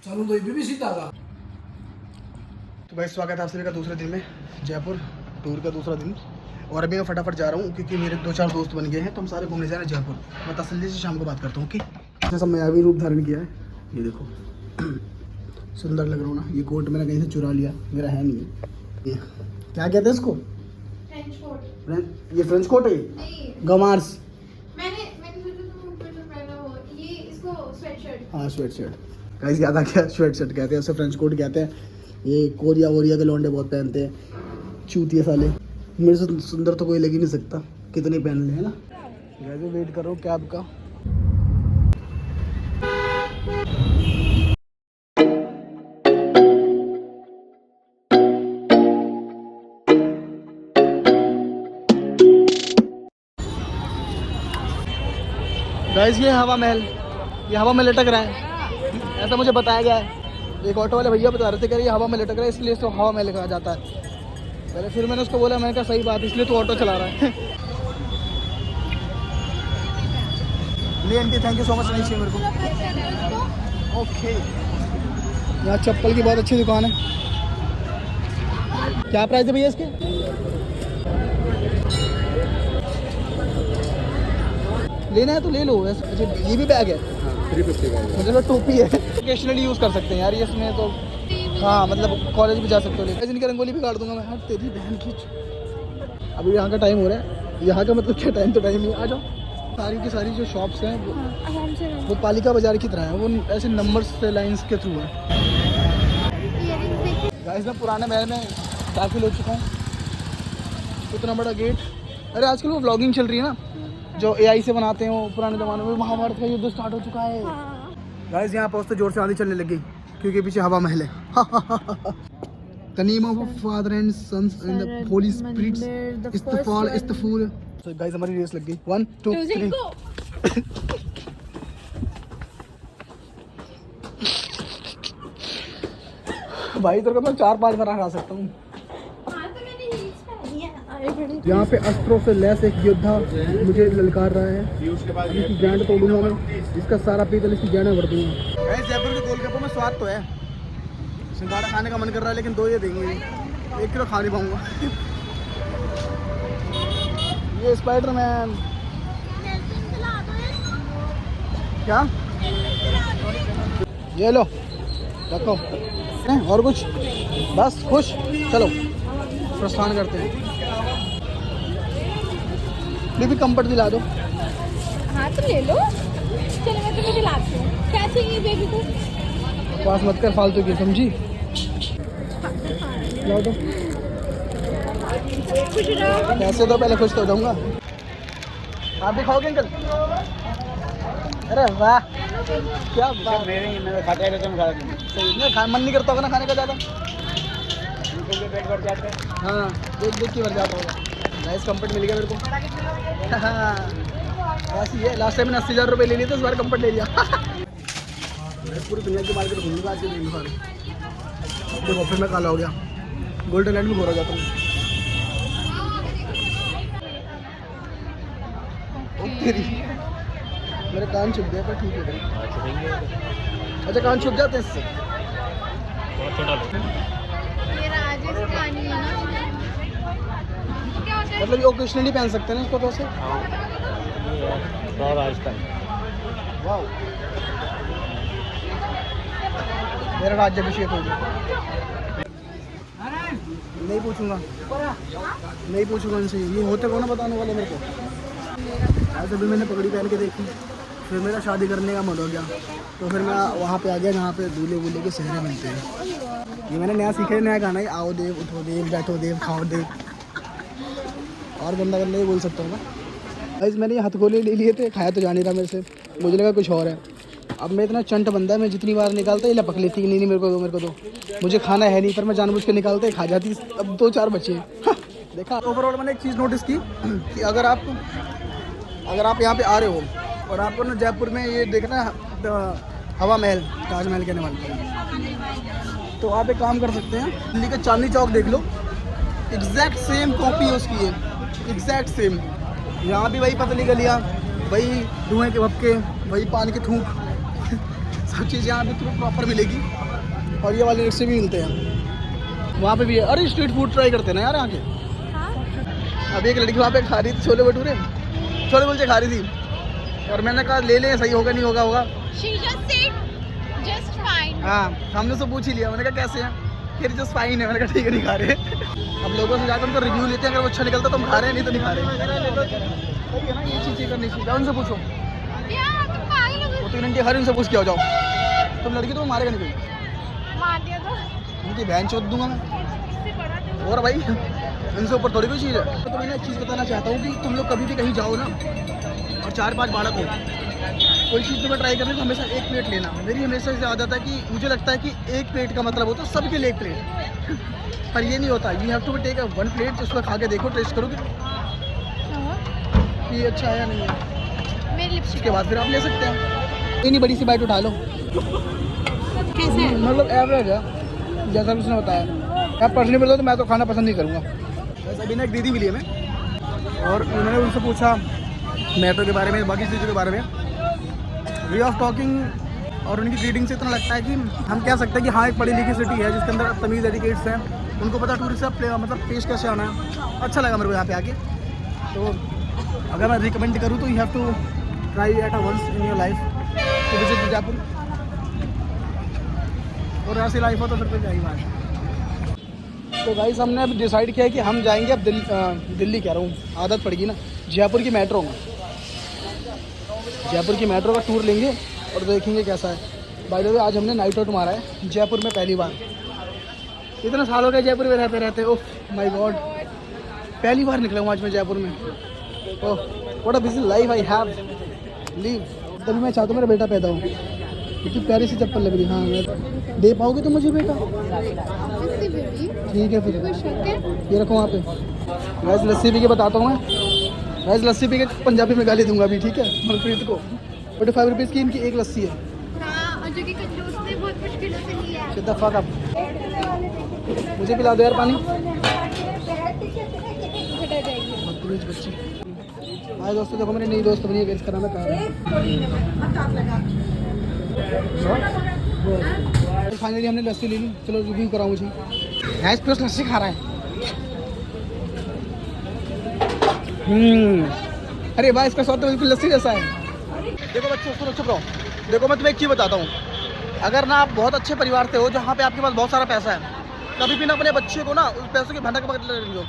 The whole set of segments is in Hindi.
चलो तो ये भी सीधा था। तो भाई स्वागत है आप सभी का दूसरे दिन में, जयपुर टूर का दूसरा दिन। और अभी मैं फटाफट जा रहा हूँ क्योंकि मेरे 2-4 दोस्त बन गए हैं, तो हम सारे घूमने जा रहे हैं जयपुर। मैं तसल्ली से शाम को बात करता हूँ। ओके, इसने सब मायावी रूप धारण किया है। ये देखो सुंदर लग रहा हूँ ना। ये कोट मैंने कहीं से चुरा लिया, मेरा है नहीं है। ये क्या कहते हैं इसको? French coat. ये फ्रेंच कोट है? नहीं, गमार्स। मैंने सोचा तुम ऊपर पहना हो, ये इसको स्वेटशर्ट। हाँ स्वेट शर्ट। गाइस याद आ गया, स्वेट शर्ट कहते हैं उसे, फ्रेंच कोट कहते हैं। ये कोरिया वोरिया के लौंडे बहुत पहनते हैं, चूतिया साले। मेरे से सुंदर तो कोई लग ही नहीं सकता, कितने पहन ले है ना। गाइस वेट कर रहा हूँ कैब का। गाइस ये हवा महल, ये हवा में लटक रहा है, ऐसा मुझे बताया गया है। एक ऑटो वाले भैया बता रहे थे कि ये हवा में लटक रहा है, इसलिए इसको हवा महल कहा जाता है। पहले फिर मैंने उसको बोला, मैंने कहा सही बात, इसलिए तो ऑटो चला रहा है। नहीं aunty thank you so much, नहीं चाहिए मेरे को। ओके, यहाँ चप्पल की बहुत अच्छी दुकान है। क्या प्राइस है भैया इसके? लेना है तो ले लो। अच्छा ये भी बैग है? 350 का है। मतलब टोपी है, ओकेशनली यूज़ कर सकते हैं यार ये इसमें तो। हाँ मतलब कॉलेज भी जा सकते हो। लेकिन इनकी रंगोली भी काट दूंगा मैं। हाँ तेरी बहन की। अभी यहाँ का टाइम हो रहा है, यहाँ का मतलब क्या टाइम तो टाइम ही। आ जाओ। सारी की सारी जो शॉप्स हैं वो पालिका बाजार की तरह है, वो ऐसे नंबर्स से लाइंस के थ्रू है। गाइस मैं पुराने महल में दाखिल हो चुका हूँ। इतना बड़ा गेट। अरे आजकल वो व्लॉगिंग चल रही है ना, जो AI से बनाते हैं वो पुराने ज़माने में। महाभारत का युद्ध स्टार्ट हो चुका है। गाइस यहाँ पहुँचते जोर से आंधी चलने लगी क्योंकि पीछे हवा महल है। The name of a father and sons and the Holy Spirits is the fall is the fool. So guys हमारी रेस लग गई। 1 2 3 भाई तेरे को मैं 4-5 बार हरा सकता हूँ। यहाँ पे अस्त्रों से लैस एक योद्धा मुझे ललकार रहा है। इसकी गांड तोड़ूंगा मैं, इसका सारा पीतल इसकी गांड भर दूंगा। गाइस जयपुर के गोलगप्पों में स्वाद तो है, सिंघाड़ा खाने का मन कर रहा है, लेकिन 2 ये देंगे, 1 किलो खा नहीं पाऊंगा। ये स्पाइडरमैन क्या? ये लो रखो। और कुछ? बस खुश? चलो प्रस्थान करते हैं। भी कंफर्ट दिला दो। हाँ तो ले लो। चलो मैं तुम्हें दिलाती हूँ। क्या चाहिए बेबी को? पास मत कर फालतू की, समझी? लाओ दो। खुश रहो। पैसे दो पहले, खुश तो हो जाऊंगा। आप भी खाओगे अंकल? अरे वाह क्या बात। मेरे खाते रहते हैं, सही ना। मन नहीं करता होगा ना खाने का ज़्यादा? पेट भर जाता है। हाँ देख के भर जाता होगा। नाइस कंफर्ट मिल गया मेरे को। हाँ ऐसी है। लास्ट टाइम मैंने 80,000 रुपये ले लिए थे, इस बार कंफर्ट ले लिया। पूरी दुनिया की मार्केट घूमूंगा आज के दिन भर। देखो फिर मैं काला हो गया, गोल्डन लैंड में घोरा जाता हूँ। तेरी मेरे कान छुप गए, पर ठीक है। अच्छा कान छुप जाते हैं इससे? ये राजस्थानी है ना। मतलब ये ओकेशनली पहन सकते हैं ना इसको? कैसे? राजस्थान। वाह मेरा राज्याभिषेक हो गया। नहीं पूछूंगा, नहीं पूछूंगा इनसे। ये होते कौन बताने वाले मेरे को? आज अभी मैंने पगड़ी पहन के देखी, फिर मेरा शादी करने का मन हो गया, तो फिर मैं वहाँ पे आ गया जहाँ पे दूल्हे वूल्हे के सहरे बनते हैं। ये मैंने नया सीखा है, नया गाना है। आओ देव, उठो देव, बैठो देव, खाओ देव। और गंदा गंदा ही बोल सकता हूँ मैं। गाइस मैंने ये हथगोले ले लिए थे, खाया तो जा नहीं रहा मेरे से, मुझे लगा कुछ और है। अब मैं इतना चंट बंदा है, मैं जितनी बार निकालता ही लपक लेती कि नहीं मेरे को दो, मेरे को दो। मुझे खाना है नहीं, पर मैं जानबूझ के निकालते खा जाती। अब 2-4 बचे। देखा ओवरऑल मैंने एक चीज़ नोटिस की कि अगर आप यहाँ पे आ रहे हो और आपको ना जयपुर में ये देखना हवा महल, ताजमहल कहने वाले, तो आप एक काम कर सकते हैं, दिल्ली का चांदनी चौक देख लो, एग्जैक्ट सेम कॉपी है उसकी है, एग्जैक्ट सेम। यहाँ भी वही पतली गलियाँ, वही धुएँ के भपके, वही पान के थूक, सब चीज़ यहाँ पे तुम्हें प्रॉपर मिलेगी और ये वाले रिक्शे भी मिलते हैं वहाँ पे भी है। अरे स्ट्रीट फूड ट्राई करते हैं ना यार आके। हाँ? अभी एक लड़की वहाँ पे खा रही थी छोले भटूरे, छोले कुलचे खा रही थी और मैंने कहा ले लें, सही होगा नहीं होगा होगा। She just said just fine. हाँ हमने उससे पूछ ही लिया, मैंने कहा कैसे हैं, फिर जस्ट फाइन है। मैंने कहा ठीक है नहीं खा रहे। अब लोगों से जाकर उनको रिव्यू लेते हैं, अगर वो अच्छा निकलता तो हम खा रहे हैं, नहीं तो नहीं खा रहे। सही है ना, ये चीज़ करनी चाहिए। उनसे पूछो, यार तुम पागल हो वो गए। 3 घंटे हर उनसे पूछ के आ जाओ। तुम लड़की तो मारेगा नहीं कोई, मार दिया तो उनकी बहन चोद दूंगा मैं। इससे बड़ा तो और भाई इनसे ऊपर थोड़ी कोई चीज़ है। तो मैं एक चीज़ बताना चाहता हूँ कि तुम लोग कभी भी कहीं जाओ ना और 4-5 बालक हो, कोई चीज़ तुम्हें ट्राई करने तो हमेशा एक प्लेट लेना। मेरी हमेशा से आदत है कि मुझे लगता है कि एक प्लेट का मतलब होता है सबके लिए एक प्लेट। पर ये नहीं होता, you have to take 1 plate, उसको खा के देखो, टेस्ट करो कि ये अच्छा है या नहीं है। मेरी लिपस्टिक उसके बाद फिर आप ले सकते हैं। इतनी बड़ी सी बाइट उठा लो, कैसे है? मतलब एवरेज है जैसा भी उसने बताया। आप पर्सनली बोलो तो मैं तो खाना पसंद नहीं करूँगा। वैसे अभी ना एक दीदी मिली है मैं, और उन्होंने उनसे पूछा मेट्रो के बारे में, बाकी चीज़ों के बारे में, वे ऑफ टॉकिंग और उनकी ग्रीटिंग से इतना लगता है कि हम कह सकते हैं कि हाँ एक पढ़ी लिखी सिटी है जिसके अंदर तमीज़ एडिकेट्स हैं, उनको पता टूरिस्ट से मतलब पेश कैसे आना है। अच्छा लगा मेरे को यहाँ पे आके। तो अगर मैं रिकमेंड करूँ तो you have to try at a once in your life to visit Bijapur. और ऐसी लाइफ हो तो फिर क्या ही बात है। तो गाइस हमने अब डिसाइड किया है कि हम जाएंगे अब दिल्ली कह रहा हूँ, आदत पड़ेगी ना, जयपुर की मेट्रो में। जयपुर की मेट्रो का टूर लेंगे और देखेंगे कैसा है। बाय द वे आज हमने नाइट आउट मारा है जयपुर में पहली बार। इतना साल हो गया जयपुर में रहते रहते, ओह माय गॉड, पहली बार निकला हूँ आज मैं जयपुर में। Oh what a busy life I have leave. तभी मैं चाहता हूँ मेरा बेटा पैदा हो, क्योंकि प्यारी सी चप्पल लग रही है। हाँ मैं दे पाओगे तो मुझे बेटा? ठीक है फिर ये रखो वहाँ पे। वैसे लस्सी पी के बताता हूँ मैं, वैसे लस्सी पी के पंजाबी में गाली दूंगा अभी, ठीक है मनप्रीत को। 45 रुपीज़ की इनकी एक लस्सी है। हाँ, और जो कि कंजूस ने बहुत मुश्किलों से लिया है। कितना फक आप मुझे पिला दो यार पानी। घटा जाएगी। बदतमीज बच्ची। हाँ दोस्तों देखो मेरी नई दोस्त बनी है, इसका नाम है कार। फाइनली हमने लस्सी ले ली, चलो रिव्यू कराओ मुझे। गैस प्लस लस्सी खा रहा है। अरे भाई इसका स्वाद तो बिल्कुल लस्सी जैसा है। देखो बच्चों सुनो, चुप रहो। देखो मैं तुम्हें एक चीज़ बताता हूँ, अगर ना आप बहुत अच्छे परिवार से हो जहाँ पे आपके पास बहुत सारा पैसा है, कभी भी ना अपने बच्चे को ना उस पैसों की भनक पकड़ लो,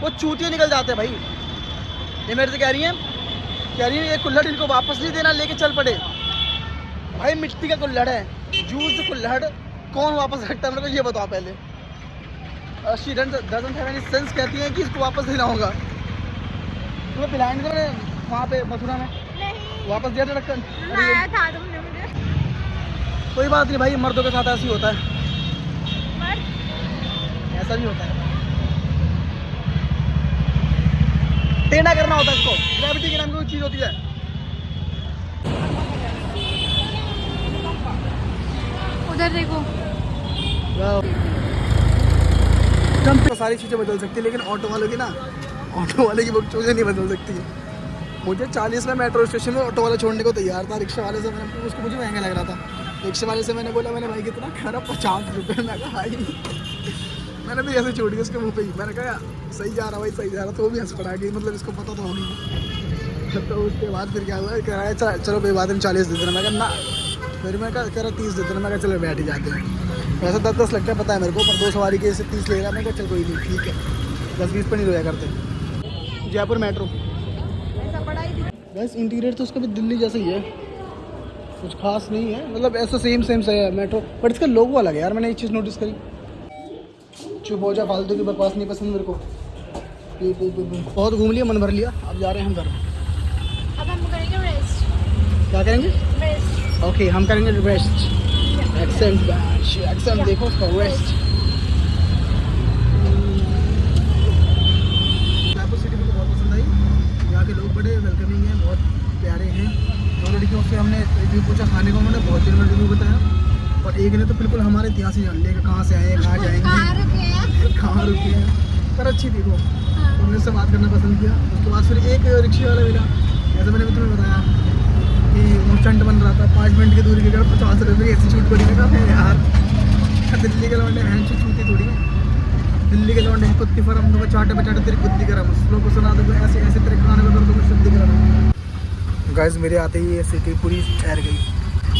वो चूतिया निकल जाते हैं भाई। ये मेरे से कह रही है ये कुल्हड़ इनको वापस नहीं देना, लेके चल पड़े। भाई मिट्टी का कुल्हड़ है, जूस कुल्हड़ कौन वापस रखता है मेरे को ये बताओ पहले। She doesn't have any sense कहती है कि इसको वापस देना होगा। तुम्हें पिलाया नहीं था मैंने वहाँ पे मथुरा में? नहीं, वापस दिया था ढक्कन? लाया था तुमने मुझे। कोई बात नहीं भाई, मर्दों के साथ ऐसे ही होता है, मर्द ऐसा भी होता है। टेढ़ा करना होता है इसको, ग्रेविटी के नाम की कोई चीज़ होती है। उधर देखो। तो सारी चीज़ें बदल सकती है, लेकिन ऑटो वालों की ना, ऑटो वाले की बकचोदी नहीं बदल सकती है। मुझे 40 में मेट्रो स्टेशन में ऑटो वाला छोड़ने को तैयार था। रिक्शा वाले से मैंने, उसको मुझे महंगा लग रहा था। रिक्शा वाले से मैंने बोला, मैंने भाई कितना खरा 50 रुपये। मैं कहा भाई, मैंने भी ऐसे छोड़ दिया उसके मुँह पे ही। मैंने कहा सही जा रहा भाई, सही जा रहा। तो वो भी हंस पड़ा गई, मतलब इसको पता तो होगी। तो उसके बाद फिर क्या हुआ, कह रहा है चलो कोई बात नहीं 40 दे देना। मैं कहा ना, फिर मैं कह रहा 30 दे देना। मैं कहा चलो बैठ ही जाते हैं। वैसे 10-10 लगता है पता है मेरे को, पर 2 सवारी के से 30 ले रहा। मैं कहा चल कोई नहीं, ठीक है 10-20 पर नहीं रोया करते। जयपुर मेट्रो बस इंटीरियर तो उसका भी दिल्ली जैसा ही है, कुछ खास नहीं है, मतलब ऐसा सेम सा है मेट्रो, बट इसका लोगो अलग है यार। मैंने एक चीज़ नोटिस करी। चुप हो जा, फालतू की बकवास नहीं पसंद मेरे को। बहुत घूम लिया, मन भर लिया, अब जा रहे हैं हम घर। अब हम करेंगे रेस्ट। क्या करेंगे? रेस्ट। ओके हम करेंगे रेस्ट। एक्सेंट देखो उसका, रेस्ट। जयपुर सिटी मुझे बहुत पसंद आई। यहाँ के लोग बड़े वेलकमिंग हैं, बहुत प्यारे हैं। 2 लड़कियों से हमने रिव्यू पूछा खाने का, उन्होंने बहुत दिन में रिव्यू बताया। और एक ने तो बिल्कुल हमारे इतिहास ही जान लिया, कहाँ से आए हैं, कहाँ जाएंगे, कहाँ रुके हैं। पर अच्छी थी वो, उन्होंने से बात करना पसंद किया। उसके बाद फिर एक रिक्शे वाला मिला, जैसे मैंने भी तुम्हें बताया कि अभी वो स्टंट बन रहा था 5 मिनट की दूरी की जगह 50 रुपये मेरी ऐसी छूट पड़ी लगा है यार। दिल्ली के लौंडे हैं छूटी थोड़ी है, दिल्ली के लौंडे हैं कुत्ती फरम तो चाटे बचाटे तेरी बुद्धि करम लोगों को सुना दो ऐसे ऐसे तेरे खाने में कर दो शुद्धि करम। गाइस मेरे आते ही ये सिटी पूरी ठहर गई।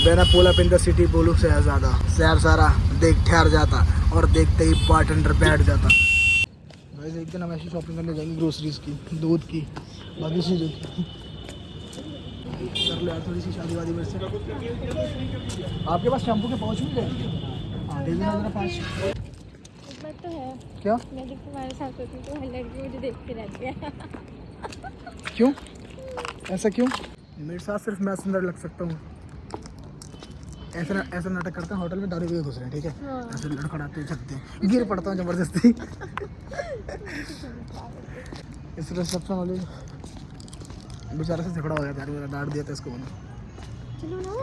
मैंने पोला पिन का सिटी बोलूँ शहजादा शहर सारा देख ठहर जाता और देखते ही बारटेंडर बैठ जाता। गाइस एक दिन हम ऐसी शॉपिंग करने जाएंगे ग्रोसरीज की, दूध की, बाकी चीज़ों की। कर लो यार थोड़ी सी शादी वादी मेरे से। आपके पास शैम्पू के पाउच मिल जाएंगे? हाँ दे देना जरा 5। एक बात तो है, क्या? मैं जब तुम्हारे साथ होती हूँ तो हर लड़की मुझे देखती रहती है। क्यों ऐसा क्यों? मेरे साथ सिर्फ मैं सुंदर लग सकता हूँ। ऐसा नाटक करते हैं होटल में दारू पी घुस रहे हैं, ठीक है? हाँ। ऐसे लड़खड़ाते छकते हैं, गिर पड़ता हूँ जबरदस्ती। इस रिसेप्शन वाले बेचारे से झगड़ा हो गया था, मेरा डांट दिया था इसको मैंने। चलो ना,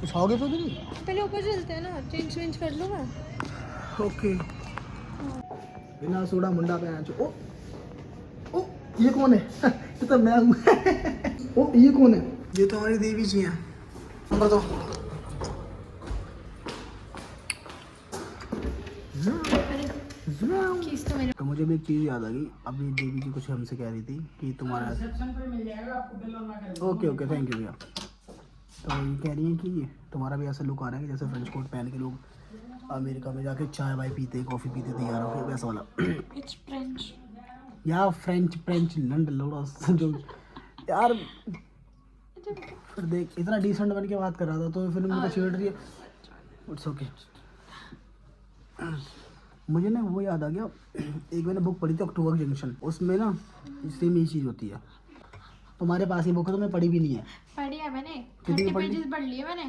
कुछ खाओगे तो नहीं? पहले ऊपर चलते हैं ना, चेंज वेंज कर लो मैं। ओके। बिना सोडा मुंडा पे आया। ओ ओ ये कौन है? ये तो मैं हूँ। ओ ये कौन है? ये तो हमारी देवी जी हैं। नंबर दो। तो मुझे भी एक चीज़ याद आ गई, अभी देवी जी कुछ हमसे कह रही थी कि तुम्हारा ओके ओके थैंक यू भैया। तो ये कह रही है कि तुम्हारा भी ऐसा लुक आ रहा है कि जैसे फ्रेंच कोट पहन के लोग अमेरिका में जाके चाय वाय पीते कॉफ़ी पीते तैयार हो वैसा वाला। इट्स फ्रेंच या फ्रेंच लंड लोड़ा जो यार। फिर देख इतना डिसेंट बन के बात कर रहा था तो फिर मुझे छेड़ रही है। It's okay. मुझे ना वो याद आ गया, एक मैंने बुक पढ़ी थी अक्टूबर जंक्शन, उसमें ना सेम यही चीज़ होती है। तुम्हारे पास ही बुक है तो मैं पढ़ी भी नहीं है। पढ़ी है मैंने, कितनी 30 पढ़ी? पेजेस पढ़ लिए मैंने।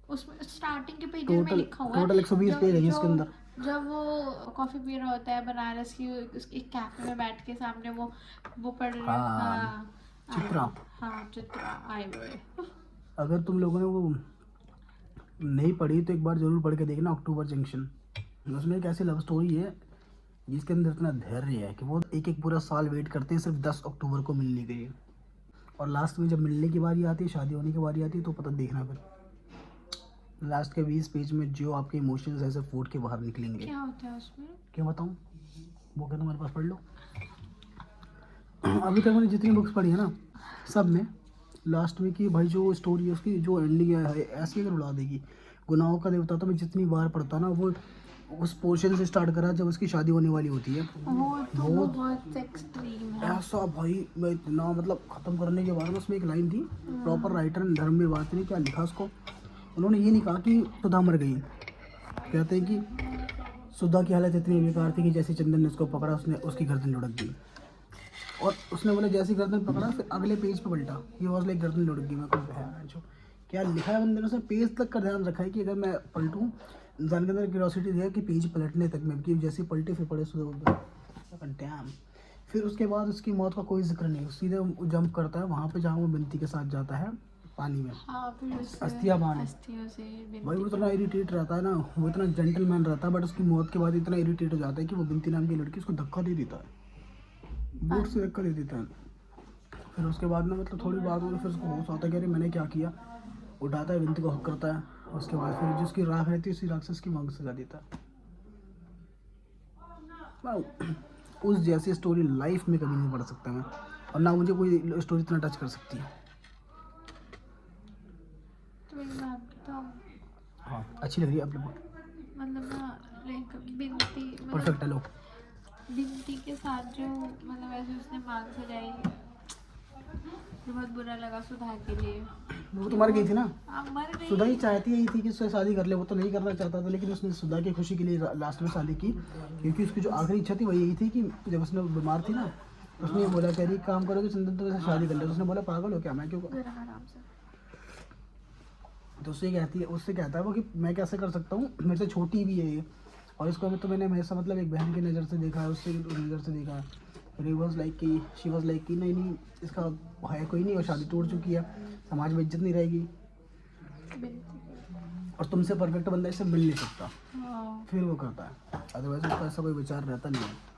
उसमें स्टार्टिंग के पेजेस में लिखा हुआ है टोटल 120 पेज है इसके अंदर। जब वो कॉफी पी रहा होता है बनारस की उसकी एक कैफे में बैठ के सामने वो पढ़ रहा है। हाँ, चित्रा। हाँ चित्रा आए हुए। अगर तुम लोगों ने वो नहीं पढ़ी तो एक बार जरूर पढ़ के देखना अक्टूबर जंक्शन। उसमें एक ऐसी लव स्टोरी है जिसके अंदर इतना धैर्य है कि वो एक एक पूरा साल वेट करते हैं सिर्फ 10 अक्टूबर को मिलने के लिए, और लास्ट में जब मिलने की बारी आती है, शादी होने की बारी आती है तो पता देखना फिर लास्ट के 20 पेज में जो आपके इमोशंस ऐसे फूट के बाहर निकलेंगे। क्या होता है उसमें? क्या बताऊँ? वो क्या तुम्हारे पास पढ़ लो। अभी तक मैंने जितनी बुक्स पढ़ी है ना सब में लास्ट में कि भाई जो स्टोरी है उसकी जो एंडिंग है ऐसी अगर उड़ा देगी। गुनाहों का देवता तो मैं जितनी बार पढ़ता ना वो उस पोर्शन से स्टार्ट करा जब उसकी शादी होने वाली होती है। वो तो बहुत एक्सट्रीम है ऐसा भाई मैं इतना मतलब ख़त्म करने के बाद में उसमें एक लाइन थी, प्रॉपर राइटर ने धर्म में बात नहीं क्या लिखा उसको, उन्होंने ये नहीं कहा कि सुधा मर गई, कहते हैं कि सुधा की हालत इतनी बेकार थी कि जैसे चंदन ने उसको पकड़ा उसने उसकी गर्दन लुढ़क गई, और उसने बोला जैसी गर्दन पकड़ा फिर अगले पेज पे पलटा ये वॉज लाइक गर्दन लुढ़क गई। मैं को क्या लिखा है बंदे ने, उसने पेज तक का ध्यान रखा है कि अगर मैं पलटूँ इंसान के अंदर क्यूरियोसिटी है कि पेज पलटने तक में कि जैसे पलटे फिर पड़े डैम। फिर उसके बाद उसकी मौत का कोई जिक्र नहीं, सीधे जंप करता है वहाँ पे जहाँ वो बिनती के साथ जाता है पानी में। हाँ, अस्थियाँ बहाने भाई वो इतना इरिटेट रहता है ना, वो इतना जेंटलमैन रहता है बट उसकी मौत के बाद इतना इरिटेट हो जाता है कि वो बिनती नाम की लड़की उसको धक्का दे देता है, बोट से धक्का दे देता है। फिर उसके बाद में मतलब थोड़ी बात होगी फिर उसको होश आता है कि अरे मैंने क्या किया, उठाता है बिनती को हक करता है, उसके बाद फिर जिसकी राख रहती है उसी राक्षस की मांग सजा देता है। उस जैसी स्टोरी लाइफ में कभी नहीं पढ़ सकता मैं, और ना मुझे कोई स्टोरी इतना टच कर सकती है। तो एक बात बताओ, हाँ अच्छी लग रही है आप लोग, मतलब ना लाइक बिनती परफेक्ट है लो। बिनती के साथ जो मतलब ऐसे उसने मांग सजाई, जो बहुत बुरा लगा सुधा के लिए। वो तो मर गई थी ना, मर गई। सुधा ही चाहती यही थी कि उससे शादी कर ले, वो तो नहीं करना चाहता था लेकिन उसने सुधा की खुशी के लिए लास्ट में शादी की, क्योंकि उसकी जो आखिरी इच्छा थी वो यही थी कि जब उसने बीमार थी ना उसने ये बोला कह रही काम करोगे चंदन तो वैसे शादी कर ले, तो उसने बोला पागल हो क्या मैं क्यों, आराम से। तो उससे कहती है उससे कहता है वो कि मैं कैसे कर सकता हूँ, मेरे से छोटी भी है ये, और इसको तो मैंने हमेशा मतलब एक बहन की नज़र से देखा है, उससे नज़र से देखा है। फिर वॉज लाइक कि शी वॉज लाइक कि नहीं इसका है कोई नहीं और शादी टूट चुकी है, समाज में इज्जत नहीं रहेगी और तुमसे परफेक्ट बंदा इससे मिल नहीं सकता। फिर वो करता है, अदरवाइज उसका ऐसा कोई विचार रहता नहीं है।